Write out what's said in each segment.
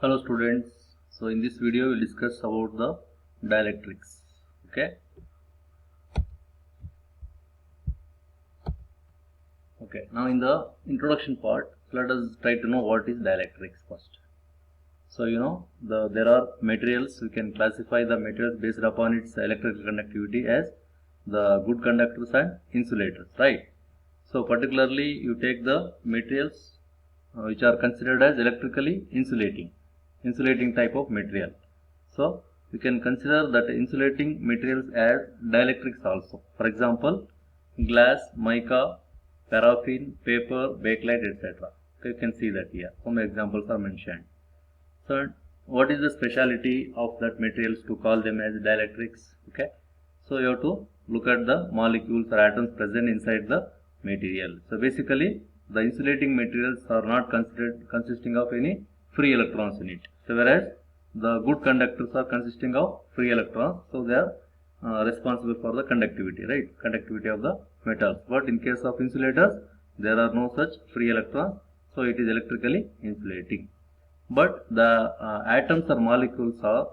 Hello students. So in this video we will discuss about the dielectrics. Okay. Now in the introduction part, let us try to know what is dielectrics first. So there are materials. We can classify the materials based upon its electrical conductivity as the good conductors and insulators, right? So particularly you take the materials which are considered as electrically insulating type of material. So we can consider that insulating materials as dielectrics also. For example, glass, mica, paraffin, paper, bakelite, etc. You can see that here. Some examples are mentioned. So what is the speciality of that materials to call them as dielectrics? Okay. So you have to look at the molecules or atoms present inside the material. So basically the insulating materials are not considered consisting of any free electrons in it. So whereas the good conductors are consisting of free electrons, so they are responsible for the conductivity, right? Conductivity of the metals. But in case of insulators, there are no such free electrons, so it is electrically insulating. But the atoms or molecules are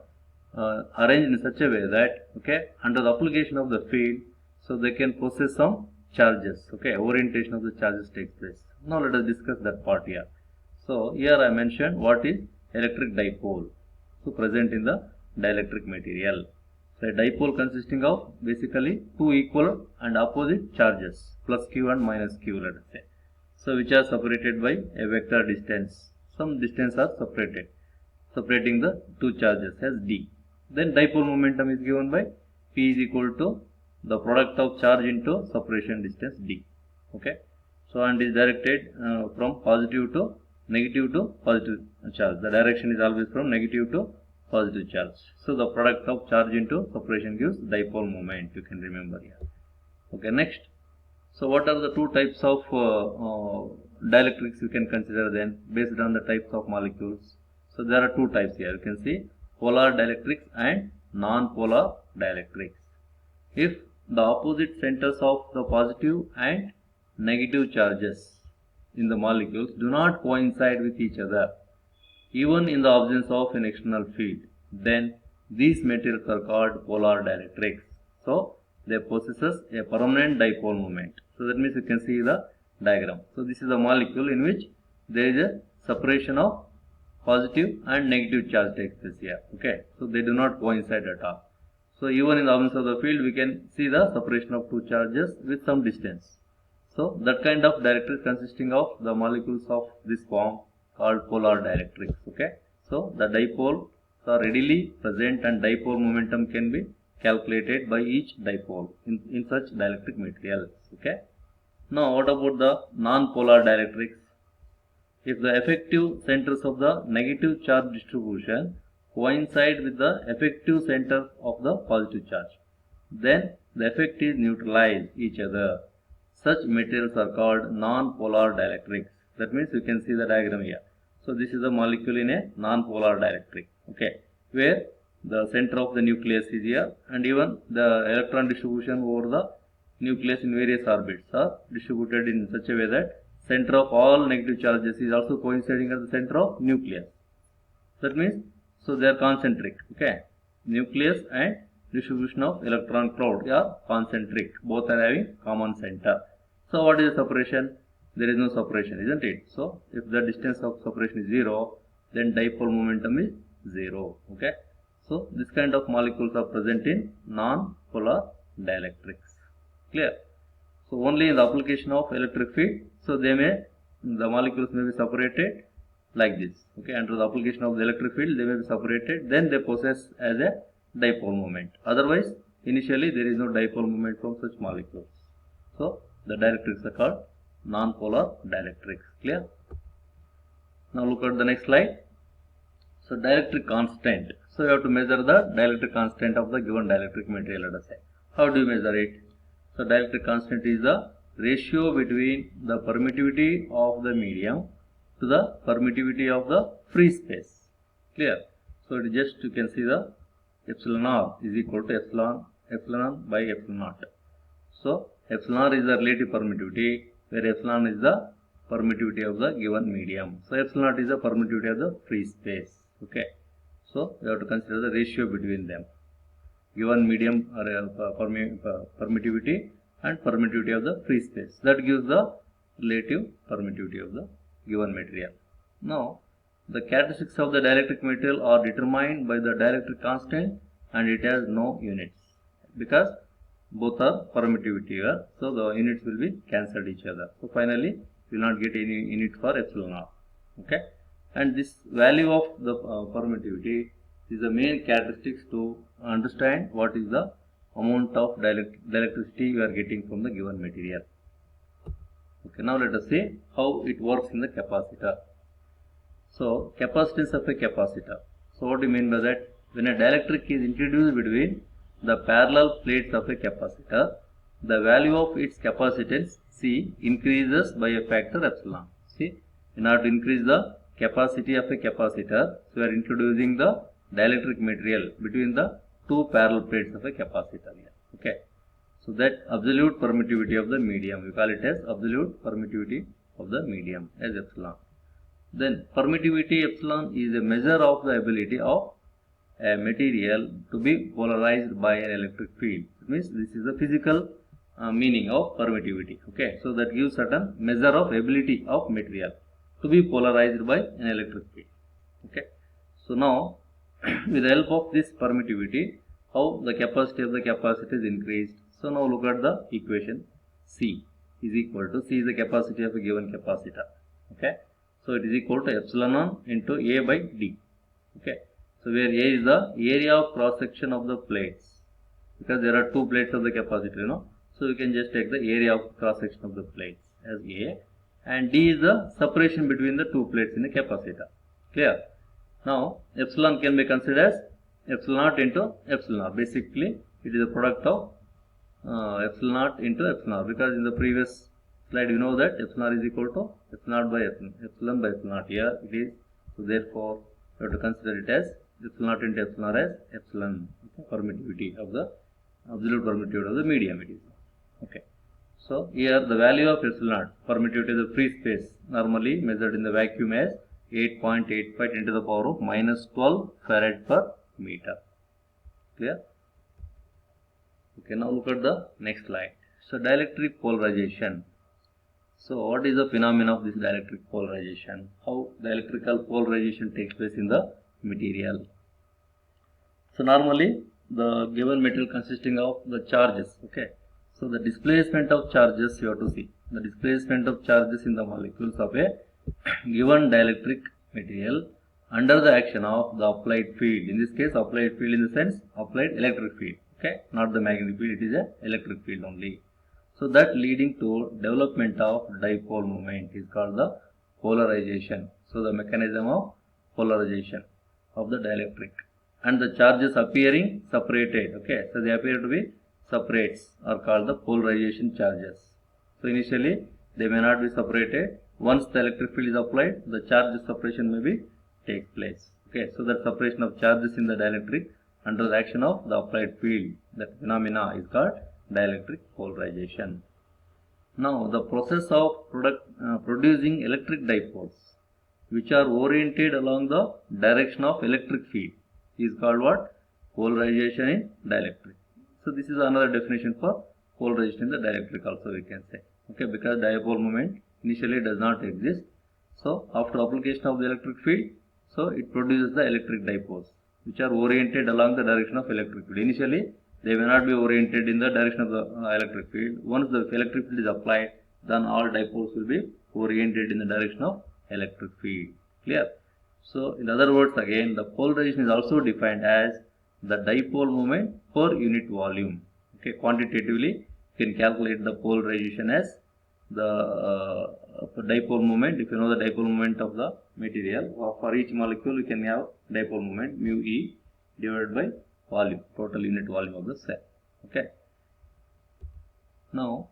arranged in such a way that, okay, under the application of the field, so they can possess some charges. Okay, orientation of the charges takes place. Now let us discuss that part here. So here I mentioned what is electric dipole. So present in the dielectric material. So a dipole consisting of basically two equal and opposite charges, plus q and minus q, let us say. So which are separated by a vector distance. Some distance are separating the two charges as d. Then dipole momentum is given by p is equal to the product of charge into separation distance d. Okay. So and is directed from positive to negative to positive charge. The direction is always from negative to positive charge. So the product of charge into separation gives dipole moment. You can remember here. Okay. Next. So what are the two types of dielectrics you can consider then based on the types of molecules? So there are two types here. You can see polar dielectrics and non-polar dielectrics. If the opposite centers of the positive and negative charges in the molecules do not coincide with each other, even in the absence of an external field, then these materials are called polar dielectrics. So they possesses a permanent dipole moment. So that means you can see the diagram. So this is a molecule in which there is a separation of positive and negative charge takes place here. Okay, so they do not coincide at all. So even in the absence of the field, we can see the separation of two charges with some distance. So that kind of dielectrics consisting of the molecules of this form called polar dielectrics. Okay, so the dipoles are readily present and dipole momentum can be calculated by each dipole in such dielectric materials. Okay. Now what about the non-polar dielectrics? If the effective centers of the negative charge distribution coincide with the effective center of the positive charge, then the effect is neutralize each other. Such materials are called non-polar dielectrics. That means you can see the diagram here. So this is a molecule in a non-polar dielectric. Okay, where the center of the nucleus is here and even the electron distribution over the nucleus in various orbits are distributed in such a way that center of all negative charges is also coinciding at the center of nucleus. That means, so they are concentric. Okay, nucleus and distribution of electron cloud are concentric. Both are having common center. So what is the separation? There is no separation, isn't it? So if the distance of separation is 0, then dipole momentum is 0. Okay. So this kind of molecules are present in non-polar dielectrics. Clear? So only in the application of electric field, so the molecules may be separated like this. Okay, under the application of the electric field, they may be separated, then they possess as a dipole moment. Otherwise, initially there is no dipole moment from such molecules. So the dielectrics are called non-polar dielectrics. Clear? Now look at the next slide. So dielectric constant. So you have to measure the dielectric constant of the given dielectric material, let us say. How do you measure it? So dielectric constant is the ratio between the permittivity of the medium to the permittivity of the free space. Clear? So it just you can see the epsilon r is equal to epsilon by epsilon naught. So epsilon r is the relative permittivity, where epsilon is the permittivity of the given medium. So epsilon naught is the permittivity of the free space. Okay, so we have to consider the ratio between them, given medium or permittivity and permittivity of the free space. That gives the relative permittivity of the given material. Now, the characteristics of the dielectric material are determined by the dielectric constant, and it has no units because both are permittivity here, so the units will be cancelled each other. So finally, we will not get any unit for epsilon r. Okay, and this value of the permittivity is the main characteristics to understand what is the amount of dielectricity you are getting from the given material. Okay, now let us see how it works in the capacitor. So, capacitance of a capacitor. So, what do you mean by that? When a dielectric is introduced between the parallel plates of a capacitor, the value of its capacitance C increases by a factor epsilon. See, in order to increase the capacity of a capacitor, so we are introducing the dielectric material between the two parallel plates of a capacitor here. Okay, so that absolute permittivity of the medium, we call it as absolute permittivity of the medium as epsilon. Then permittivity epsilon is a measure of the ability of a material to be polarized by an electric field. It means this is the physical meaning of permittivity. Okay, so that gives certain measure of ability of material to be polarized by an electric field. Okay, so now with the help of this permittivity, how the capacity of the capacitor is increased. So now look at the equation. C is equal to, C is the capacity of a given capacitor. Okay, so it is equal to epsilon on into A by D. Okay, so where A is the area of cross section of the plates, because there are two plates of the capacitor, so we can just take the area of cross section of the plates as A, and D is the separation between the two plates in the capacitor. Clear? Now epsilon can be considered as epsilon naught into epsilon r. Basically, it is a product of epsilon naught into epsilon r, because in the previous slide you know that epsilon r is equal to epsilon naught by epsilon by epsilon naught. Here it is, so therefore we have to consider it as epsilon naught into epsilon r as epsilon, permittivity of the absolute permittivity of the medium it is. Okay, so here the value of epsilon naught, permittivity of the free space, normally measured in the vacuum as 8.85 10 to the power of minus 12 farad per meter. Clear? Okay, now look at the next slide. So dielectric polarization. So what is the phenomenon of this dielectric polarization? How the electrical polarization takes place in the material? So normally the given material consisting of the charges. Okay, so the displacement of charges you have to see. The displacement of charges in the molecules of a given dielectric material under the action of the applied field. In this case, applied field in the sense applied electric field. Okay, not the magnetic field, it is a electric field only. So that leading to development of dipole moment is called the polarization. So the mechanism of polarization of the dielectric, and the charges appearing separated. Okay, so they appear to be separates are called the polarization charges. So initially they may not be separated. Once the electric field is applied, the charge separation may be take place. Okay, so that separation of charges in the dielectric under the action of the applied field, that phenomena is called dielectric polarization. Now the process of producing electric dipoles which are oriented along the direction of electric field is called what? Polarization in dielectric. So this is another definition for polarization in the dielectric also we can say. Okay, because dipole moment initially does not exist. So after application of the electric field, so it produces the electric dipoles which are oriented along the direction of electric field. Initially they may not be oriented in the direction of the electric field. Once the electric field is applied, then all dipoles will be oriented in the direction of electric field. Clear? So in other words, again the polarization is also defined as the dipole moment per unit volume. Okay, quantitatively you can calculate the polarization as the dipole moment. If you know the dipole moment of the material, for each molecule you can have dipole moment mu e divided by volume, total unit volume of the cell. Okay, now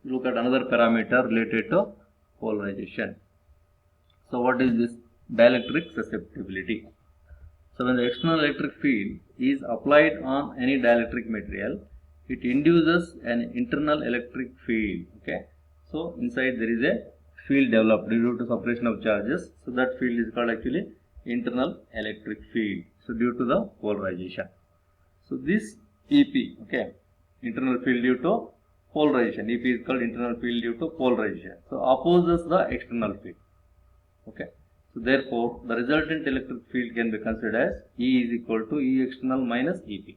look at another parameter related to polarization. So what is this? Dielectric susceptibility. So when the external electric field is applied on any dielectric material, it induces an internal electric field. Okay, so inside there is a field developed due to separation of charges. So that field is called actually internal electric field. So due to the polarization. So this EP, okay, internal field due to polarization. EP is called internal field due to polarization. So opposes the external field. Okay. So therefore, the resultant electric field can be considered as E is equal to E external minus EP.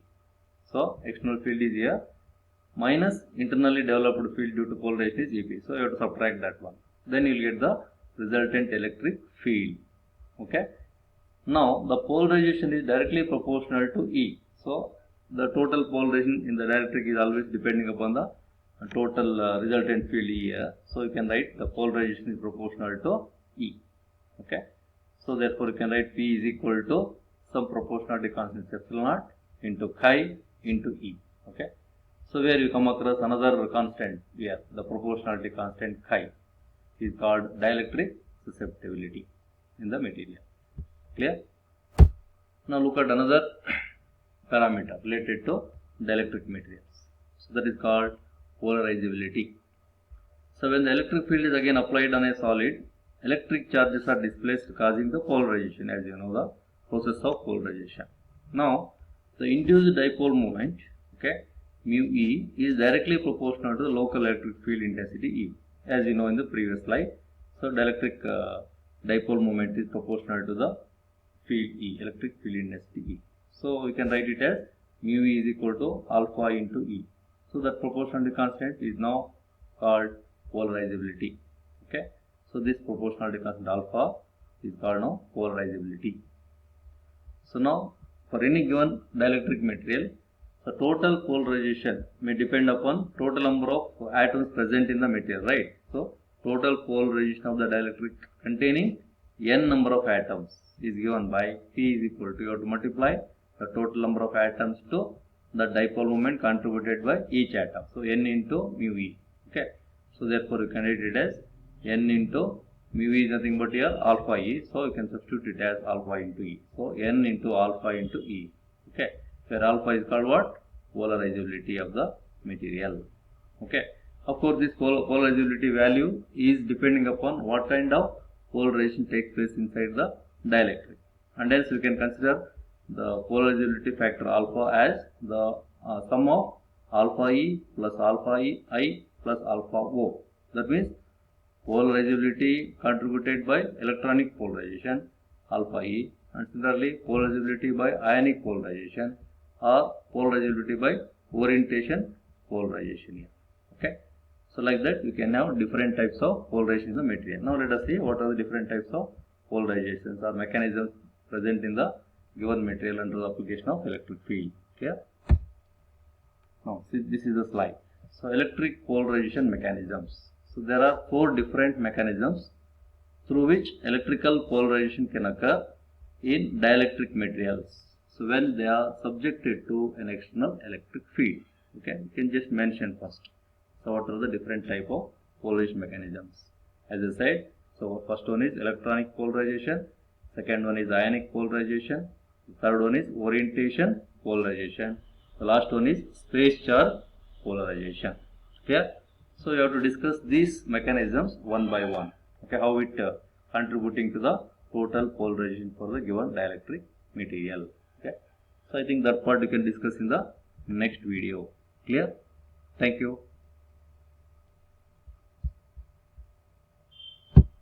So external field is here minus internally developed field due to polarization is EP. So you have to subtract that one. Then you will get the resultant electric field. Okay. Now the polarization is directly proportional to E. So the total polarization in the dielectric is always depending upon the total resultant field here. So you can write the polarization is proportional to E. Okay. So therefore you can write P is equal to some proportionality constant epsilon naught into chi into E. Okay. So where you come across another constant here, the proportionality constant chi is called dielectric susceptibility in the material. Clear? Now look at another parameter related to dielectric materials. So that is called polarizability. So when the electric field is again applied on a solid, electric charges are displaced causing the polarization, as you know the process of polarization. Now the induced dipole moment, okay, mu E is directly proportional to the local electric field intensity E, as you know in the previous slide. So dielectric dipole moment is proportional to the field E, electric field intensity E. So we can write it as mu E is equal to alpha into E. So that proportionality constant is now called polarizability. Okay. So this proportionality constant alpha is called now polarizability. So now for any given dielectric material, the total polarization may depend upon total number of atoms present in the material, right? So total polarization of the dielectric containing n number of atoms is given by P is equal to, you have to multiply the total number of atoms to the dipole moment contributed by each atom. So n into mu E. Okay. So therefore you can write it as n into mu E is nothing but here alpha E. So you can substitute it as alpha into E. So n into alpha into E. Okay. Where alpha is called what? Polarizability of the material. Okay. Of course, this polarizability value is depending upon what kind of polarization takes place inside the dielectric. And hence we can consider the polarizability factor alpha as the sum of alpha E plus alpha E I plus alpha O. That means polarizability contributed by electronic polarization alpha E, and similarly polarizability by ionic polarization or polarizability by orientation polarization here. Okay. So like that we can have different types of polarization in the material. Now let us see what are the different types of polarizations or mechanisms present in the given material under the application of electric field. Okay. Now see, this is the slide. So electric polarization mechanisms. So there are 4 different mechanisms through which electrical polarization can occur in dielectric materials. So when they are subjected to an external electric field. Okay, you can just mention first. So what are the different type of polarization mechanisms? As I said, so first one is electronic polarization, second one is ionic polarization, the third one is orientation polarization, the last one is space charge polarization. Okay, so you have to discuss these mechanisms one by one. Okay, how it contributing to the total polarization for the given dielectric material. Okay, so I think that part you can discuss in the next video. Clear? Thank you.